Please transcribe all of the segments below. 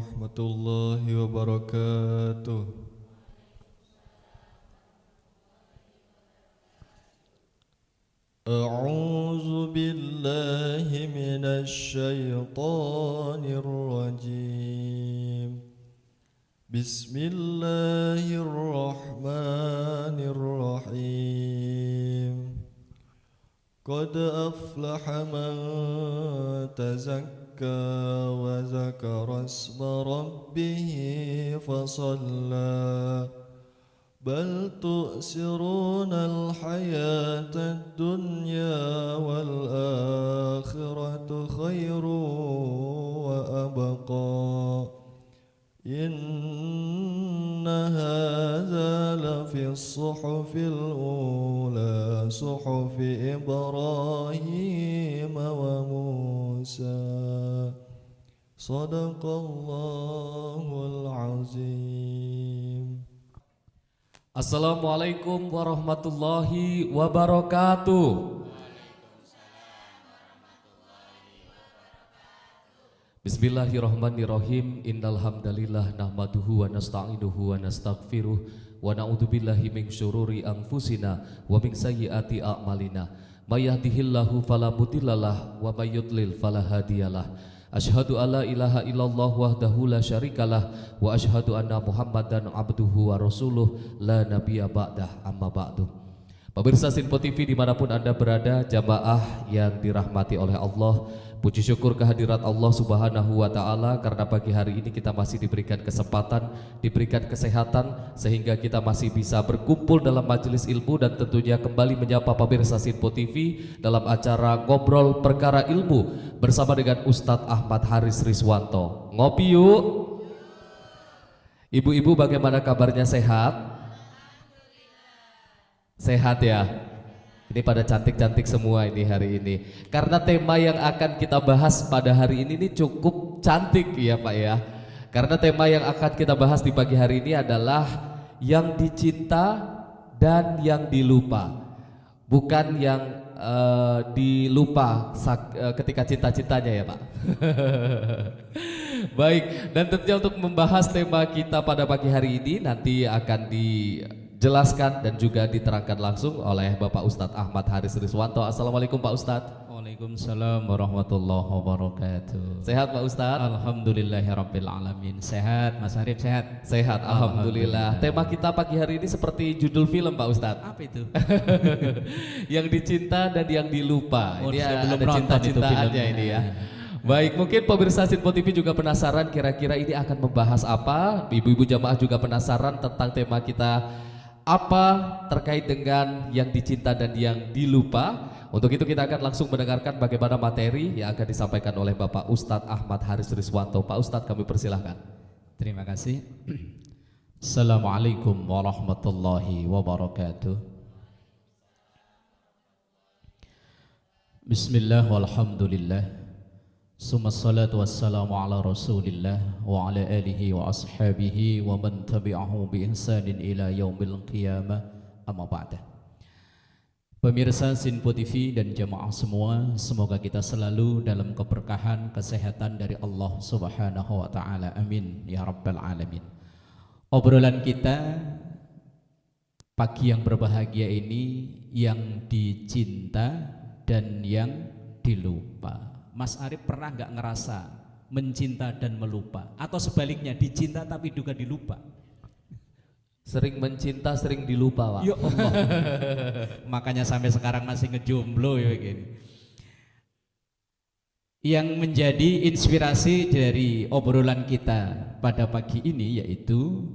warahmatullahi wabarakatuh. A'udzu billahi minasy syaithanir rajim. Bismillahirrahmanirrahim. Qad aflaha man tazakka wa zakara isma rabbih fasalla. Bal tu'siruna al-hayata ad-dunya wal akhiratu khairu wa abqa. Inna hadza lafi as-suhufil ula suhufi Ibrahim wa Musa. Shadaqallahul azim. Assalamualaikum warahmatullahi wabarakatuh. Bismillahirrahmanirrahim. Innal hamdalillah nahmaduhu wa nasta'inuhu wa nastaghfiruh wa na'udzubillahi min syururi anfusina wa min sayyiati a'malina. May yahdihillahu fala mudhillalah wa may yudlil fala hadiyalah. Asyhadu alla ilaha illallah wahdahu la syarikalah wa asyhadu anna Muhammadan abduhu wa rasuluh la nabiyya ba'dah, amma ba'du. Pemirsa Sinpo TV dimanapun Anda berada, jamaah yang dirahmati oleh Allah, puji syukur kehadirat Allah Subhanahu wa Ta'ala karena pagi hari ini kita masih diberikan kesempatan, diberikan kesehatan, sehingga kita masih bisa berkumpul dalam majelis ilmu dan tentunya kembali menyapa pemirsa Sinpo TV dalam acara Ngobrol Perkara Ilmu bersama dengan Ustadz Ahmad Haris Riswanto. Ngopi yuk. Ibu-ibu bagaimana kabarnya, sehat? Sehat ya? Ini pada cantik-cantik semua ini hari ini. Karena tema yang akan kita bahas pada hari ini cukup cantik ya Pak ya. Karena tema yang akan kita bahas di pagi hari ini adalah yang dicinta dan yang dilupa. Bukan yang dilupa ketika cinta-cintanya ya Pak. Baik, dan tentunya untuk membahas tema kita pada pagi hari ini nanti akan dijelaskan dan juga diterangkan langsung oleh Bapak Ustadz Ahmad Haris Riswanto. Assalamualaikum Pak Ustadz. Waalaikumsalam warahmatullahi wabarakatuh. Sehat Pak Ustadz? Alhamdulillahirabbil alamin. Sehat Mas Arif, sehat? Sehat, alhamdulillah. Tema kita pagi hari ini seperti judul film Pak Ustadz. Apa itu? Yang dicinta dan yang dilupa. Oh, Ini saya belum ada nonton cinta-cintaannya ini ya. Baik, mungkin pemirsa Sinpo TV juga penasaran kira-kira ini akan membahas apa. Ibu-ibu jamaah juga penasaran tentang tema kita apa terkait dengan yang dicinta dan yang dilupa. Untuk itu kita akan langsung mendengarkan bagaimana materi yang akan disampaikan oleh Bapak Ustadz Ahmad Haris Riswanto. Pak Ustadz, kami persilahkan. Terima kasih. Assalamualaikum warahmatullahi wabarakatuh. Bismillah walhamdulillah. Summa salatu wassalamu ala rasulillah wa ala alihi wa ashabihi wa man tabi'ahu bi ihsanin ila yaumil qiyamah, amma ba'da. Pemirsa Sinpo TV dan jamaah semua, semoga kita selalu dalam keberkahan, kesehatan dari Allah Subhanahu wa Ta'ala. Amin ya rabbal alamin. Obrolan kita pagi yang berbahagia ini, yang dicinta dan yang dilupa. Mas Arif pernah nggak ngerasa mencinta dan melupa, atau sebaliknya dicinta tapi juga dilupa? Sering mencinta, sering dilupa Pak. Ya Allah. Makanya sampai sekarang masih ngejomblo ya begini. Yang menjadi inspirasi dari obrolan kita pada pagi ini yaitu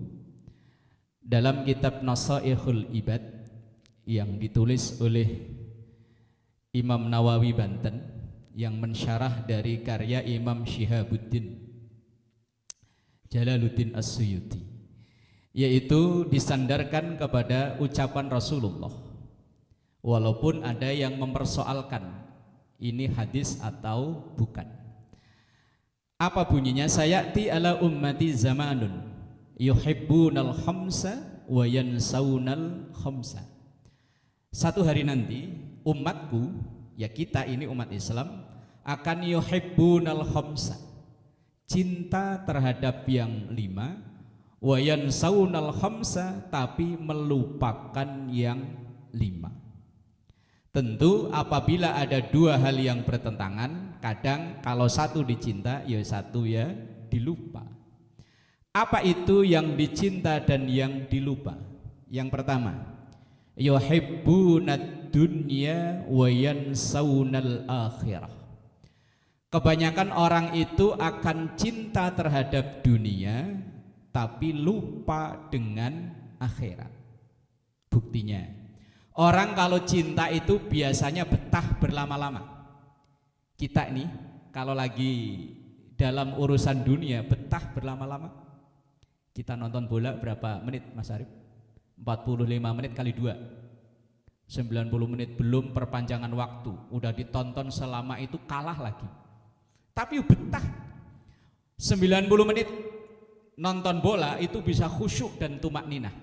dalam kitab Nasaihul Ibad yang ditulis oleh Imam Nawawi Banten, yang mensyarah dari karya Imam Syihabuddin Jalaluddin As-Suyuti, yaitu disandarkan kepada ucapan Rasulullah, walaupun ada yang mempersoalkan ini hadis atau bukan. Apa bunyinya? Sayati ala ummati zamanun yuhibbunal khamsa wa yansaunal khamsa. Satu hari nanti umatku, ya kita ini umat Islam, akan yuhibbunal khamsa, cinta terhadap yang 5, wa yansaunal khamsa, tapi melupakan yang 5. Tentu apabila ada dua hal yang bertentangan, kadang kalau satu dicinta, ya satu ya dilupa. Apa itu yang dicinta dan yang dilupa? Yang pertama, yuhibbunad dunya wa yansaunal akhirah. Kebanyakan orang itu akan cinta terhadap dunia tapi lupa dengan akhirat. Buktinya, orang kalau cinta itu biasanya betah berlama-lama. Kita ini kalau lagi dalam urusan dunia betah berlama-lama. Kita nonton bola berapa menit Mas Arif? 45 menit kali 2, 90 menit, belum perpanjangan waktu, udah ditonton selama itu, kalah lagi. Tapi betah 90 menit nonton bola itu bisa khusyuk dan tumak ninah.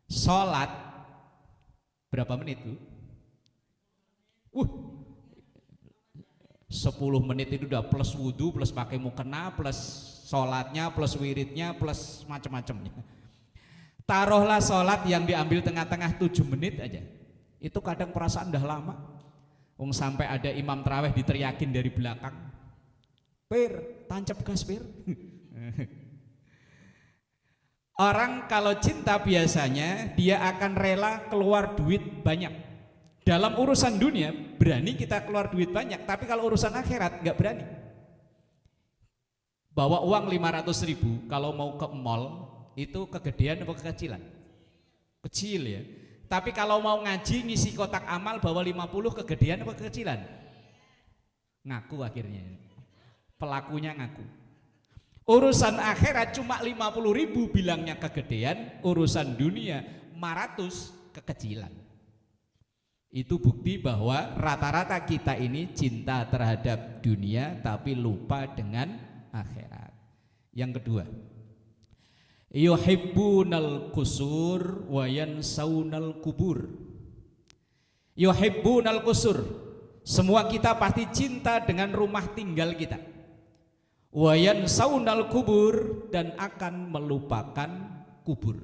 Sholat berapa menit Bu? 10 menit itu udah plus wudhu, plus pakai mukena, plus sholatnya, plus wiridnya, plus macam-macamnya. Taruhlah sholat yang diambil tengah-tengah 7 menit aja, itu kadang perasaan udah lama. Sampai ada imam tarawih diteriakin dari belakang, "Pir, tancap gas Pir." Orang kalau cinta biasanya dia akan rela keluar duit banyak. Dalam urusan dunia berani kita keluar duit banyak, tapi kalau urusan akhirat nggak berani. Bawa uang 500.000 kalau mau ke mall itu kegedean atau kekecilan? Kecil ya. Tapi kalau mau ngaji ngisi kotak amal bawa 50, kegedean atau kekecilan? Ngaku akhirnya. Pelakunya ngaku. Urusan akhirat cuma 50.000 bilangnya kegedean, urusan dunia 500 kekecilan. Itu bukti bahwa rata-rata kita ini cinta terhadap dunia tapi lupa dengan akhirat. Yang kedua, yuhibbunal qusur wa yansaunal kubur. Yuhibbunal qusur, semua kita pasti cinta dengan rumah tinggal kita. Wa yansaunal kubur, dan akan melupakan kubur.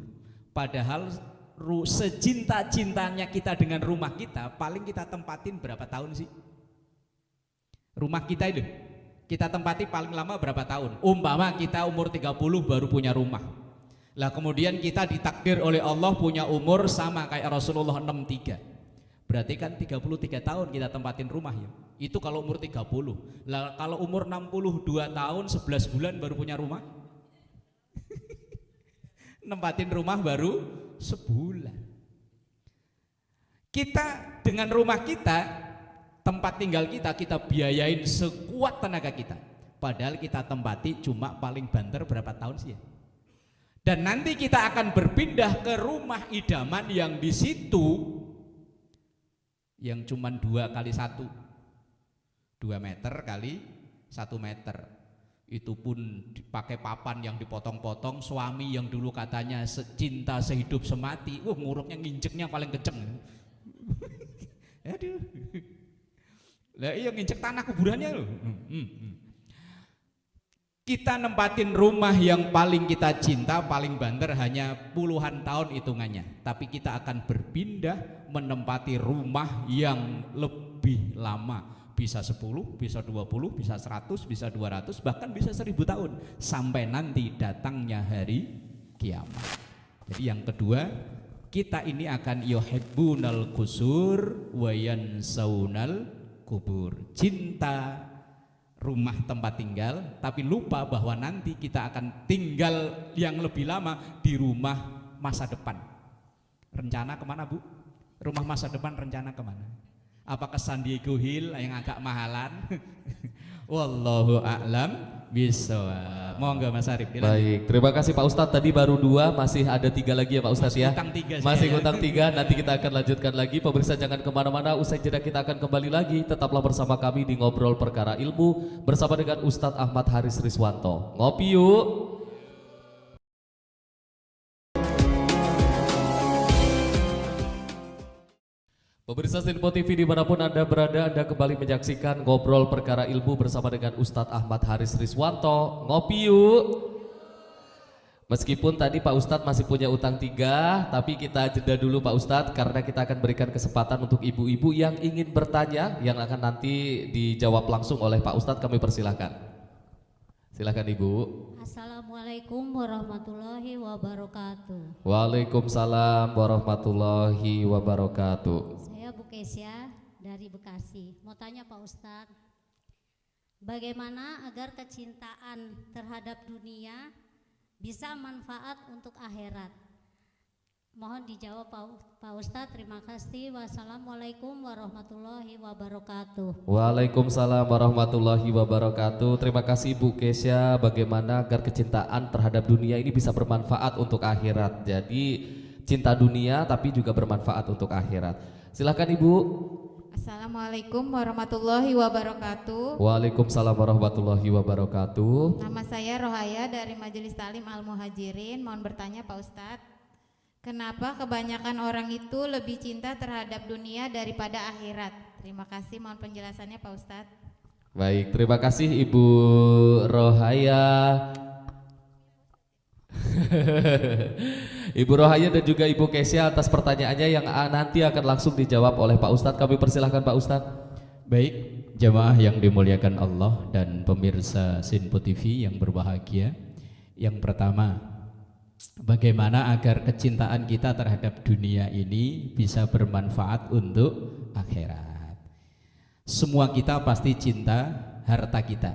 Padahal secinta-cintanya kita dengan rumah kita, paling kita tempatin berapa tahun sih? Rumah kita itu kita tempati paling lama berapa tahun? Umpama kita umur 30 baru punya rumah. Lah kemudian kita ditakdir oleh Allah punya umur sama kayak Rasulullah 63. Berarti kan 33 tahun kita tempatin rumah ya. Itu kalau umur 30. Lah kalau umur 62 tahun 11 bulan baru punya rumah. Nempatin rumah baru sebulan. Kita dengan rumah kita, tempat tinggal kita, kita biayain sekuat tenaga kita. Padahal kita tempati cuma paling banter berapa tahun sih ya. Dan nanti kita akan berpindah ke rumah idaman yang di situ yang cuma 2 kali 1, 2 meter kali 1 meter. Itu pun pakai papan yang dipotong-potong. Suami yang dulu katanya cinta sehidup semati, nguruknya nginjeknya paling kenceng. Aduh. Lah iya nginjek tanah kuburannya loh. Kita nempatin rumah yang paling kita cinta, paling banter hanya puluhan tahun hitungannya. Tapi kita akan berpindah menempati rumah yang lebih lama. Bisa 10, bisa 20, bisa 100, bisa 200, bahkan bisa 1000 tahun. Sampai nanti datangnya hari kiamat. Jadi yang kedua, kita ini akan yuhibbunal qusur wa yansaunal kubur. Cinta rumah tempat tinggal, tapi lupa bahwa nanti kita akan tinggal yang lebih lama di rumah masa depan. Rencana kemana Bu? Rumah masa depan rencana kemana? Apa ke San Diego Hill yang agak mahalan? Wallahu a'lam bishawab. Monggo Mas Arif. Baik, terima kasih Pak Ustadz. Tadi baru 2, masih ada 3 lagi ya Pak Ustadz ya. Masih utang 3. Nanti kita akan lanjutkan lagi. Pemirsa jangan kemana-mana. Usai jeda kita akan kembali lagi. Tetaplah bersama kami di Ngobrol Perkara Ilmu bersama dengan Ustadz Ahmad Haris Riswanto. Ngopi yuk. Pemirsa Sinpo TV dimanapun Anda berada, Anda kembali menyaksikan Ngobrol Perkara Ilmu bersama dengan Ustadz Ahmad Haris Riswanto. Ngopi yuk. Meskipun tadi Pak Ustadz masih punya utang 3, tapi kita jeda dulu Pak Ustadz, karena kita akan berikan kesempatan untuk ibu-ibu yang ingin bertanya, yang akan nanti dijawab langsung oleh Pak Ustadz. Kami persilahkan. Silakan Ibu. Assalamualaikum warahmatullahi wabarakatuh. Waalaikumsalam warahmatullahi wabarakatuh. Saya Bu Kesya dari Bekasi. Mau tanya Pak Ustadz, bagaimana agar kecintaan terhadap dunia bisa manfaat untuk akhirat? Mohon dijawab Pak Ustadz. Terima kasih. Wassalamualaikum warahmatullahi wabarakatuh. Waalaikumsalam warahmatullahi wabarakatuh. Terima kasih Bu Kesya. Bagaimana agar kecintaan terhadap dunia ini bisa bermanfaat untuk akhirat? Jadi cinta dunia tapi juga bermanfaat untuk akhirat. Silakan Ibu. Assalamualaikum warahmatullahi wabarakatuh. Waalaikumsalam warahmatullahi wabarakatuh. Nama saya Rohaya dari Majelis Talim Al Muhajirin. Mohon bertanya Pak Ustadz, kenapa kebanyakan orang itu lebih cinta terhadap dunia daripada akhirat? Terima kasih, mohon penjelasannya Pak Ustadz. Baik, terima kasih Ibu Rohaya. Ibu Rohaya dan juga Ibu Kesya atas pertanyaannya yang nanti akan langsung dijawab oleh Pak Ustadz. Kami persilahkan Pak Ustadz. Baik, jamaah yang dimuliakan Allah dan pemirsa Sinpo TV yang berbahagia. Yang pertama, bagaimana agar kecintaan kita terhadap dunia ini bisa bermanfaat untuk akhirat? Semua kita pasti cinta harta kita,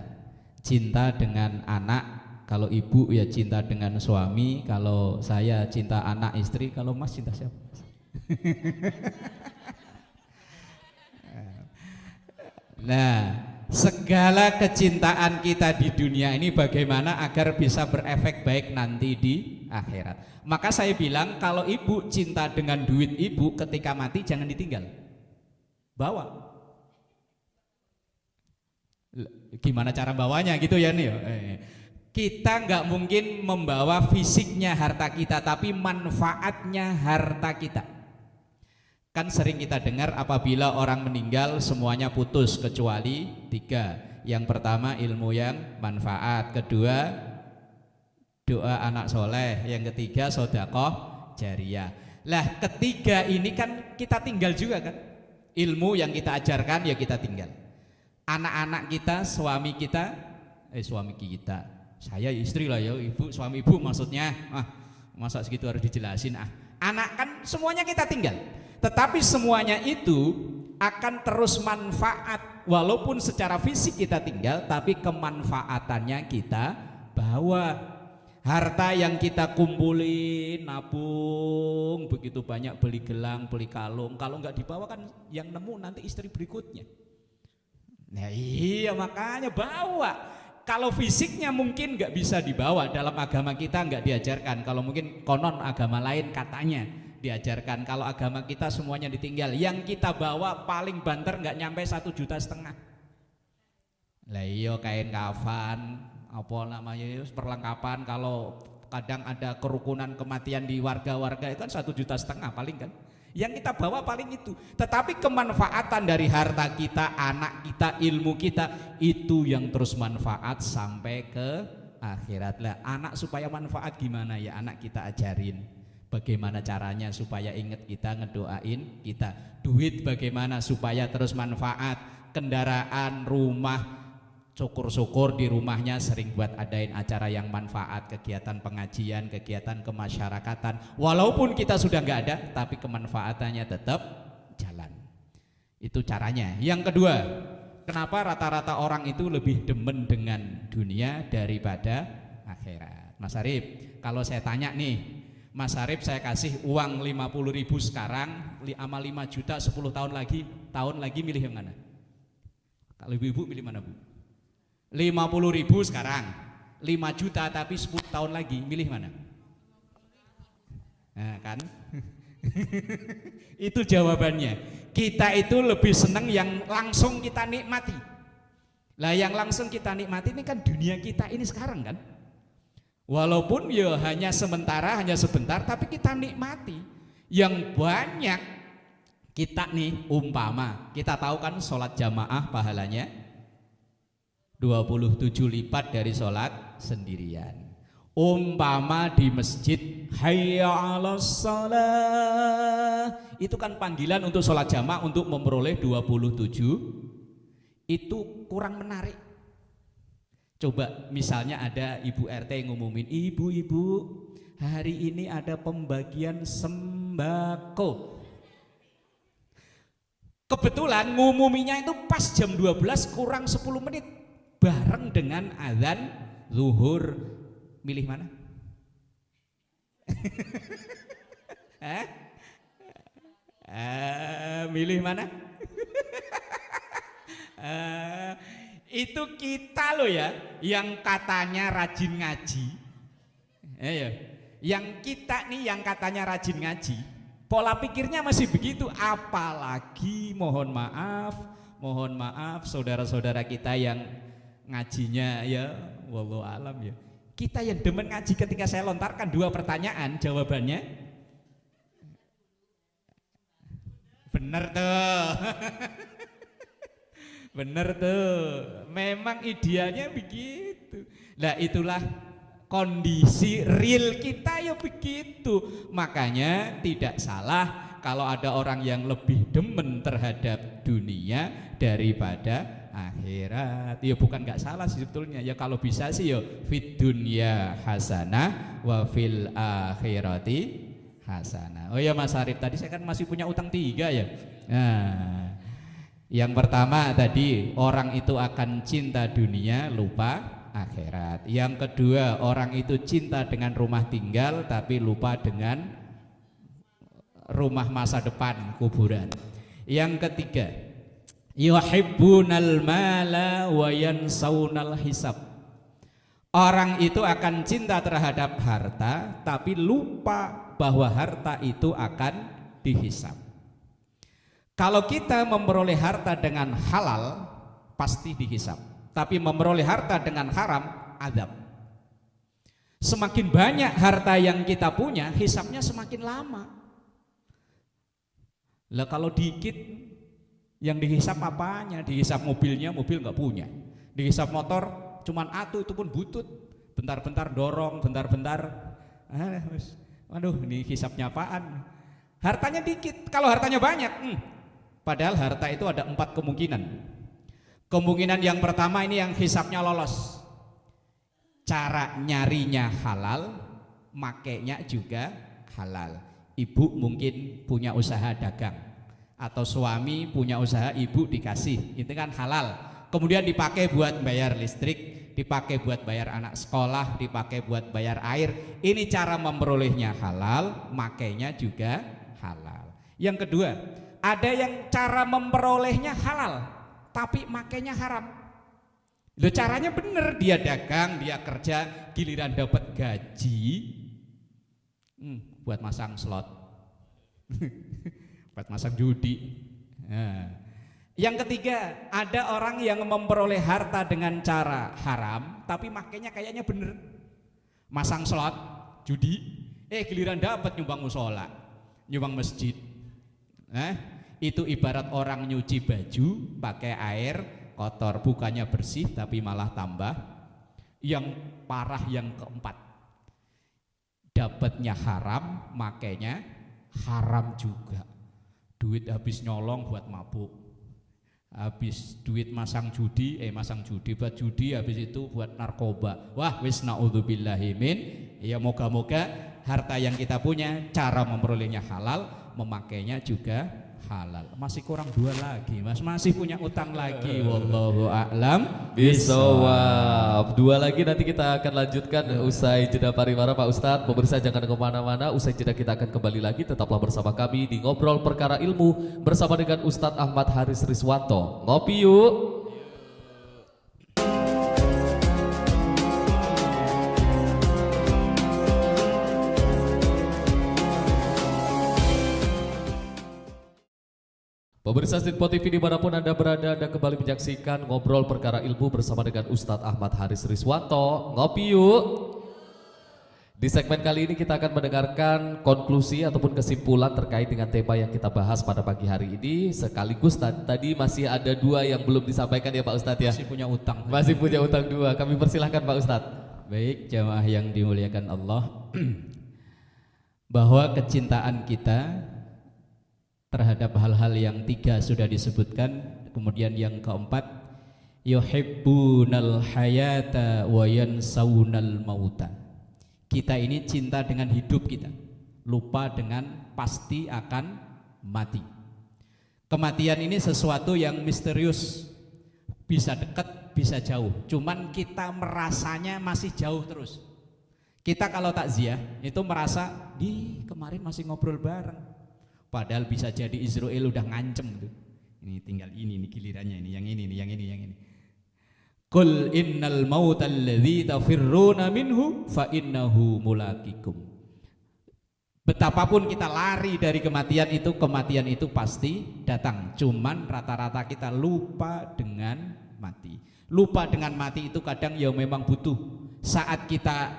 cinta dengan anak. Kalau ibu ya cinta dengan suami, kalau saya cinta anak istri, kalau Mas cinta siapa? Nah, segala kecintaan kita di dunia ini bagaimana agar bisa berefek baik nanti di akhirat. Maka saya bilang kalau ibu cinta dengan duit ibu, ketika mati jangan ditinggal, bawa. Gimana cara bawanya gitu ya nih? Kita nggak mungkin membawa fisiknya harta kita, tapi manfaatnya harta kita. Kan sering kita dengar apabila orang meninggal semuanya putus kecuali 3. Yang pertama ilmu yang manfaat, kedua doa anak soleh, yang ketiga sedekah jariyah. Lah ketiga ini kan kita tinggal juga kan. Ilmu yang kita ajarkan ya kita tinggal. Anak-anak kita, suami kita, saya istri lah ya, ibu, suami ibu maksudnya. Masa segitu harus dijelasin. Anak kan semuanya kita tinggal. Tetapi semuanya itu akan terus manfaat. Walaupun secara fisik kita tinggal, tapi kemanfaatannya kita bawa. Harta yang kita kumpulin, nabung, begitu banyak, beli gelang, beli kalung. Kalau nggak dibawa kan yang nemu nanti istri berikutnya. Nah iya makanya bawa. Kalau fisiknya mungkin nggak bisa dibawa, dalam agama kita nggak diajarkan. Kalau mungkin konon agama lain katanya diajarkan. Kalau agama kita semuanya ditinggal. Yang kita bawa paling banter nggak nyampe 1,5 juta. Lah iya kain kafan, apa namanya, perlengkapan. Kalau kadang ada kerukunan kematian di warga-warga itu kan 1,5 juta paling kan. Yang kita bawa paling itu. Tetapi kemanfaatan dari harta kita, anak kita, ilmu kita, itu yang terus manfaat sampai ke akhirat. Lah anak supaya manfaat gimana ya? Anak kita ajarin bagaimana caranya supaya ingat kita, ngedoain kita. Duit bagaimana supaya terus manfaat. Kendaraan, rumah, syukur-syukur di rumahnya sering buat adain acara yang manfaat, kegiatan pengajian, kegiatan kemasyarakatan. Walaupun kita sudah nggak ada, tapi kemanfaatannya tetap jalan. Itu caranya. Yang kedua, kenapa rata-rata orang itu lebih demen dengan dunia daripada akhirat? Mas Arif, kalau saya tanya nih, Mas Arif saya kasih uang 50.000 sekarang, sama 5 juta 10 tahun lagi milih yang mana? Kalau ibu-ibu milih mana Bu? 50.000 sekarang, 5 juta tapi 10 tahun lagi, milih mana? Nah kan itu jawabannya. Kita itu lebih senang yang langsung kita nikmati. Lah yang langsung kita nikmati ini kan dunia kita ini sekarang kan. Walaupun ya hanya sementara, hanya sebentar, tapi kita nikmati. Yang banyak Kita nih umpama, kita tahu kan sholat jamaah pahalanya 27 lipat dari sholat sendirian. Umpama di masjid hayya 'alas shalah, itu kan panggilan untuk sholat jamaah untuk memperoleh 27, itu kurang menarik. Coba misalnya ada ibu RT yang ngumumin, ibu-ibu hari ini ada pembagian sembako. Kebetulan ngumuminya itu pas jam 12 kurang 10 menit bareng dengan azan zuhur. Milih mana? Milih mana? Itu kita loh ya, yang katanya rajin ngaji. Yang kita nih yang katanya rajin ngaji, pola pikirnya masih begitu. Apalagi mohon maaf saudara-saudara kita yang ngajinya ya wallahu alam ya. Kita yang demen ngaji, ketika saya lontarkan 2 pertanyaan jawabannya bener tuh. Bener tuh, memang idealnya begitu. Nah itulah kondisi real kita ya begitu. Makanya tidak salah kalau ada orang yang lebih demen terhadap dunia daripada akhirat. Ya bukan nggak salah sih sebetulnya. Ya kalau bisa sih ya fid dunya hasanah wa fil akhirati hasanah. Oh ya Mas Arif, tadi saya kan masih punya utang 3 ya. Nah, yang pertama tadi orang itu akan cinta dunia lupa akhirat. Yang kedua orang itu cinta dengan rumah tinggal tapi lupa dengan rumah masa depan, kuburan. Yang ketiga, yuhibbunal mala wa yansaunal hisab. Orang itu akan cinta terhadap harta tapi lupa bahwa harta itu akan dihisab. Kalau kita memperoleh harta dengan halal pasti dihisab, tapi memperoleh harta dengan haram azab. Semakin banyak harta yang kita punya, hisabnya semakin lama. Lah kalau dikit, yang dihisab apanya? Dihisab mobilnya, mobil nggak punya. Dihisab motor, cuman atu itu pun butut. Bentar-bentar dorong, bentar-bentar. Waduh, ini hisabnya apaan? Hartanya dikit. Kalau hartanya banyak, padahal harta itu ada 4 kemungkinan. Kemungkinan yang pertama ini yang hisabnya lolos. Cara nyarinya halal, makainya juga halal. Ibu mungkin punya usaha dagang, atau suami punya usaha, ibu dikasih, itu kan halal. Kemudian dipakai buat bayar listrik, dipakai buat bayar anak sekolah, dipakai buat bayar air. Ini cara memperolehnya halal, makainya juga halal. Yang kedua, ada yang cara memperolehnya halal tapi makainya haram. Loh, caranya bener, dia dagang, dia kerja, giliran dapat gaji buat masang slot. Buat masang judi. Nah. Yang ketiga, ada orang yang memperoleh harta dengan cara haram tapi makainya kayaknya bener, masang slot, judi, giliran dapat nyumbang musola, nyumbang masjid. Itu ibarat orang nyuci baju pakai air kotor, bukannya bersih tapi malah tambah. Yang parah yang keempat, dapatnya haram, makainya haram juga. Duit habis nyolong buat mabuk, habis duit masang judi buat judi, habis itu buat narkoba. Wah, wis naudzubillahi min. Ya moga-moga harta yang kita punya cara memperolehnya halal, memakainya juga halal. Masih kurang 2 lagi, Mas. Masih punya utang lagi. Wallahu a'lam bisawab. 2 lagi nanti kita akan lanjutkan usai jeda pariwara Pak Ustadz. Pemirsa jangan kemana-mana, usai jeda kita akan kembali lagi. Tetaplah bersama kami di Ngobrol Perkara Ilmu bersama dengan Ustadz Ahmad Haris Riswanto. Ngopi yuk. Pemirsa Stinpo TV dimanapun Anda berada, Anda kembali menyaksikan Ngobrol Perkara Ilmu bersama dengan Ustadz Ahmad Haris Riswanto. Ngopi yuk. Di segmen kali ini kita akan mendengarkan konklusi ataupun kesimpulan terkait dengan tema yang kita bahas pada pagi hari ini. Sekaligus tadi masih ada 2 yang belum disampaikan ya Pak Ustadz ya. Masih punya utang. Masih punya utang 2. Kami persilahkan Pak Ustadz. Baik, jamaah yang dimuliakan Allah. Bahwa kecintaan kita terhadap hal-hal yang 3 sudah disebutkan. Kemudian yang keempat, yuhibbunal hayata wa yansawnal mauta. Kita ini cinta dengan hidup kita, lupa dengan pasti akan mati. Kematian ini sesuatu yang misterius, bisa dekat, bisa jauh. Cuman kita merasanya masih jauh terus. Kita kalau takziah itu merasa di kemarin masih ngobrol bareng, padahal bisa jadi Israel udah ngancem tuh. Ini tinggal ini nih gilirannya ini, yang ini nih, yang ini, yang ini. Qul innal mautal ladzi tafirruna minhu fa innahu mulaqikum. Betapapun kita lari dari kematian itu pasti datang. Cuman rata-rata kita lupa dengan mati. Lupa dengan mati itu kadang ya memang butuh. Saat kita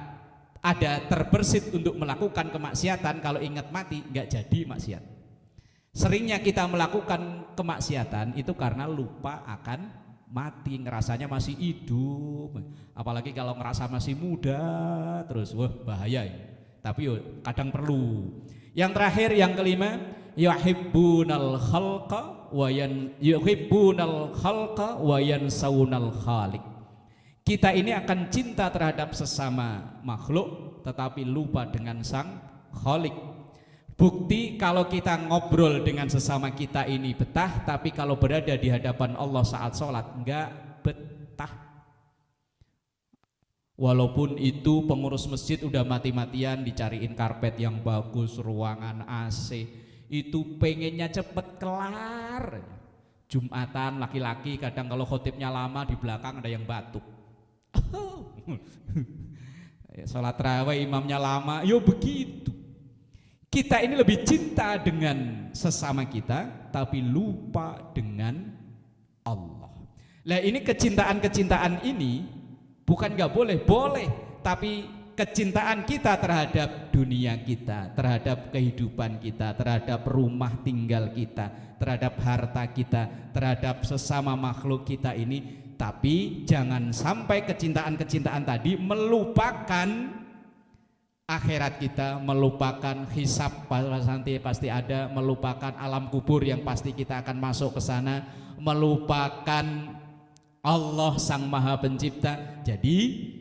ada terbersit untuk melakukan kemaksiatan, kalau ingat mati nggak jadi maksiat. Seringnya kita melakukan kemaksiatan itu karena lupa akan mati, ngerasanya masih hidup, apalagi kalau ngerasa masih muda terus, wah bahaya ya. Tapi kadang perlu. Yang terakhir, yang kelima, yuhibbunal khalqa wa yansawnal khaliq. Kita ini akan cinta terhadap sesama makhluk tetapi lupa dengan sang khaliq. Bukti kalau kita ngobrol dengan sesama kita ini betah, tapi kalau berada di hadapan Allah saat sholat enggak betah. Walaupun itu pengurus masjid udah mati-matian dicariin karpet yang bagus, ruangan AC, itu pengennya cepet kelar. Jumatan laki-laki kadang kalau khotibnya lama di belakang ada yang batuk. Sholat tarawih imamnya lama, yo begitu. Kita ini lebih cinta dengan sesama kita, tapi lupa dengan Allah. Nah ini kecintaan ini bukan gak boleh, boleh. Tapi kecintaan kita terhadap dunia kita, terhadap kehidupan kita, terhadap rumah tinggal kita, terhadap harta kita, terhadap sesama makhluk kita ini. Tapi jangan sampai kecintaan tadi melupakan akhirat kita, melupakan hisab nanti pasti ada, melupakan alam kubur yang pasti kita akan masuk ke sana, melupakan Allah Sang Maha Pencipta. Jadi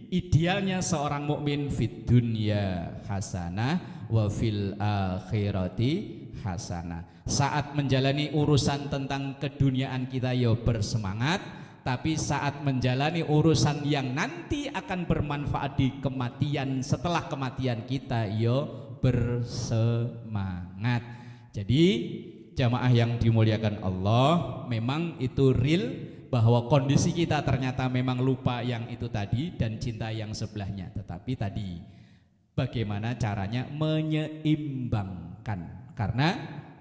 idealnya seorang mukmin fid dunya hasanah wa fil akhirati hasanah. Saat menjalani urusan tentang keduniaan kita ya bersemangat, tapi saat menjalani urusan yang nanti akan bermanfaat di kematian, setelah kematian kita, yo bersemangat. Jadi jamaah yang dimuliakan Allah, memang itu real bahwa kondisi kita ternyata memang lupa yang itu tadi dan cinta yang sebelahnya. Tetapi tadi bagaimana caranya menyeimbangkan, karena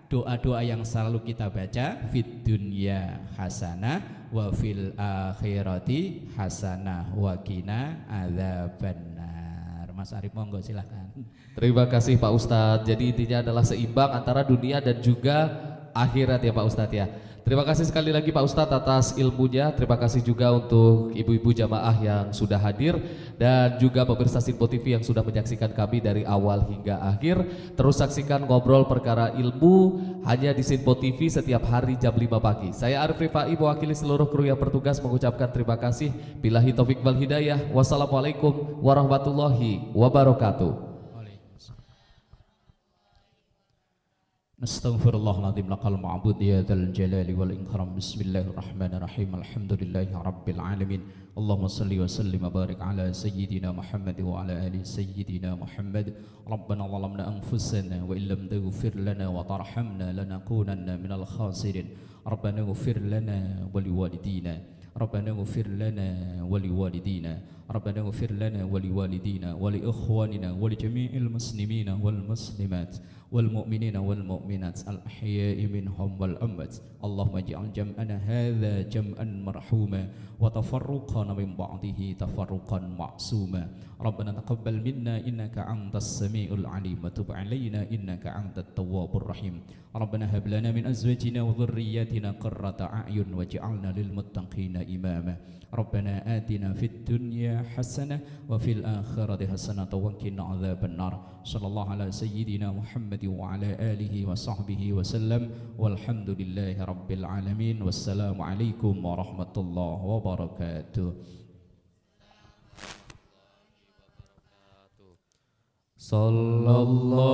doa-doa yang selalu kita baca, fid dunya hasanah wa fil akhirati hasanah wa qina adzabannar. Mas Arif monggo silakan. Terima kasih Pak Ustadz. Jadi intinya adalah seimbang antara dunia dan juga akhirat ya Pak Ustadz ya. Terima kasih sekali lagi Pak Ustadz atas ilmunya. Terima kasih juga untuk ibu-ibu jamaah yang sudah hadir dan juga pemirsa Sinpo TV yang sudah menyaksikan kami dari awal hingga akhir. Terus saksikan ngobrol perkara ilmu hanya di Sinpo TV setiap hari jam 5 pagi. Saya Arif Rifai mewakili seluruh kru yang bertugas mengucapkan terima kasih. Billahi taufik wal hidayah. Wassalamualaikum warahmatullahi wabarakatuh. Astaghfirullahaladzim lakal ma'bud ya dzal jalali wal ikram. Bismillahirrahmanirrahim. Alhamdulillahi rabbil alamin. Allahumma salli wa sallim wa barik ala sayyidina Muhammad wa ala ali sayyidina Muhammad. Rabbana zalamna anfusana wa illam taghfir lana wa tarhamna lanakunanna minal khasirin. Rabbana ighfir lana wa liwalidina. Rabbana ighfir lana wa liwalidina. Rabbana ighfir lana wa liwalidina wa li ikhwanina wa li jami'il muslimina wal muslimat والمؤمنين والمؤمنات الأحياء منهم والأموات اللهم اجعل جمعنا هذا جمعا مرحوما وتفرقنا من بعده تفرقا معصوما ربنا تقبل منا إنك أنت السميع العليم وتب علينا إنك أنت التواب الرحيم ربنا هب لنا من أزواجنا وذرياتنا قرة أعين واجعلنا للمتقين إماما ربنا آتنا في الدنيا حسنة وفي الآخرة حسنة وقنا عذاب النار صلى الله على سيدنا محمد وعلى آله وصحبه وسلم والحمد لله رب العالمين والسلام عليكم ورحمة الله وبركاته. Sallallahu